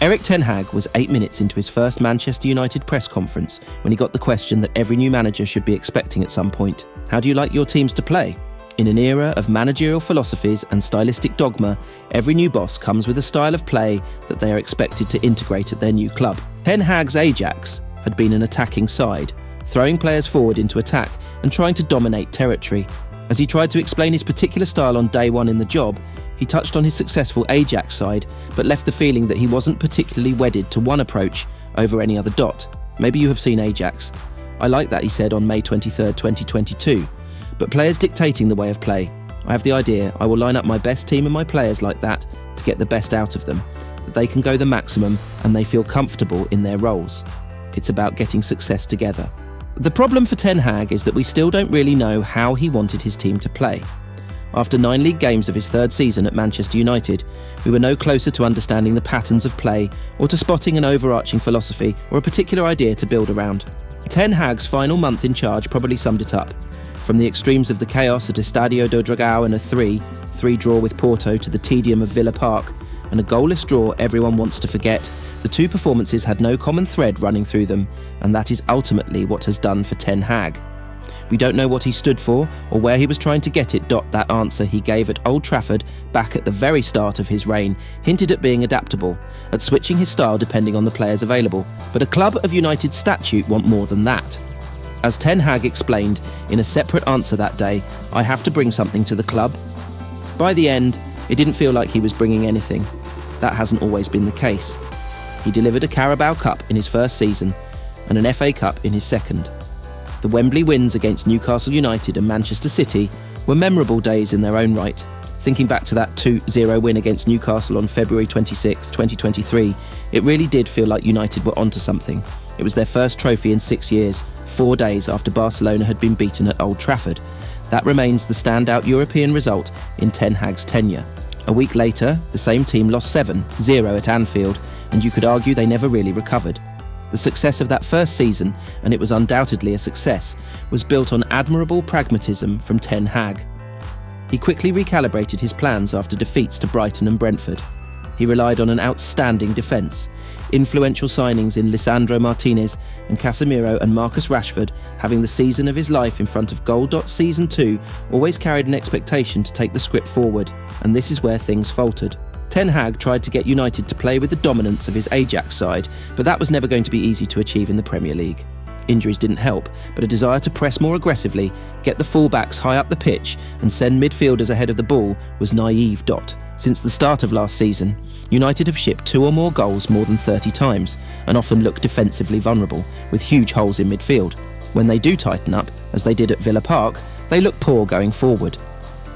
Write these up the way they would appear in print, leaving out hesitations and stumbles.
Erik Ten Hag was 8 minutes into his first Manchester United press conference when he got the question that every new manager should be expecting at some point. How do you like your teams to play? In an era of managerial philosophies and stylistic dogma, every new boss comes with a style of play that they are expected to integrate at their new club. Ten Hag's Ajax had been an attacking side, throwing players forward into attack and trying to dominate territory. As he tried to explain his particular style on day one in the job, he touched on his successful Ajax side, but left the feeling that he wasn't particularly wedded to one approach over any other dot. Maybe you have seen Ajax. I like that, he said on May 23, 2022. But players dictating the way of play. I have the idea I will line up my best team and my players like that to get the best out of them, that they can go the maximum and they feel comfortable in their roles. It's about getting success together. The problem for Ten Hag is that we still don't really know how he wanted his team to play. After 9 league games of his third season at Manchester United, we were no closer to understanding the patterns of play or to spotting an overarching philosophy or a particular idea to build around. Ten Hag's final month in charge probably summed it up. From the extremes of the chaos at Estadio do Dragão and a 3-3 draw with Porto to the tedium of Villa Park and a goalless draw everyone wants to forget, the two performances had no common thread running through them, and that is ultimately what has done for Ten Hag. We don't know what he stood for or where he was trying to get it. That answer he gave at Old Trafford back at the very start of his reign hinted at being adaptable, at switching his style depending on the players available. But a club of United statute want more than that. As Ten Hag explained in a separate answer that day, I have to bring something to the club. By the end, it didn't feel like he was bringing anything. That hasn't always been the case. He delivered a Carabao Cup in his first season and an FA Cup in his second. The Wembley wins against Newcastle United and Manchester City were memorable days in their own right. Thinking back to that 2-0 win against Newcastle on February 26, 2023, it really did feel like United were onto something. It was their first trophy in 6 years, 4 days after Barcelona had been beaten at Old Trafford. That remains the standout European result in Ten Hag's tenure. A week later, the same team lost 7-0 at Anfield, and you could argue they never really recovered. The success of that first season, and it was undoubtedly a success, was built on admirable pragmatism from Ten Hag. He quickly recalibrated his plans after defeats to Brighton and Brentford. He relied on an outstanding defence, influential signings in Lisandro Martinez and Casemiro and Marcus Rashford having the season of his life in front of goal. Season 2 always carried an expectation to take the script forward, and this is where things faltered. Ten Hag tried to get United to play with the dominance of his Ajax side, but that was never going to be easy to achieve in the Premier League. Injuries didn't help, but a desire to press more aggressively, get the fullbacks high up the pitch and send midfielders ahead of the ball was naive. Since the start of last season, United have shipped 2 or more goals more than 30 times and often look defensively vulnerable, with huge holes in midfield. When they do tighten up, as they did at Villa Park, they look poor going forward.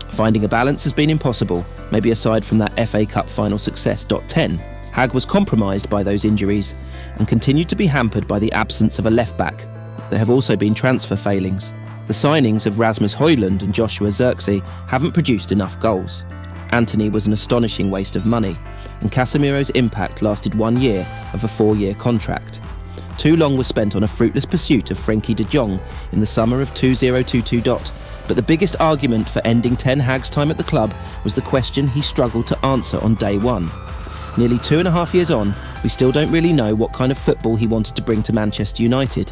Finding a balance has been impossible, maybe aside from that FA Cup final success. 10. Hag was compromised by those injuries and continued to be hampered by the absence of a left-back. There have also been transfer failings. The signings of Rasmus Højlund and Joshua Zirkzee haven't produced enough goals. Antony was an astonishing waste of money, and Casemiro's impact lasted 1 year of a 4-year contract. Too long was spent on a fruitless pursuit of Frenkie de Jong in the summer of 2022. But the biggest argument for ending Ten Hag's time at the club was the question he struggled to answer on day one. Nearly 2.5 years on, we still don't really know what kind of football he wanted to bring to Manchester United.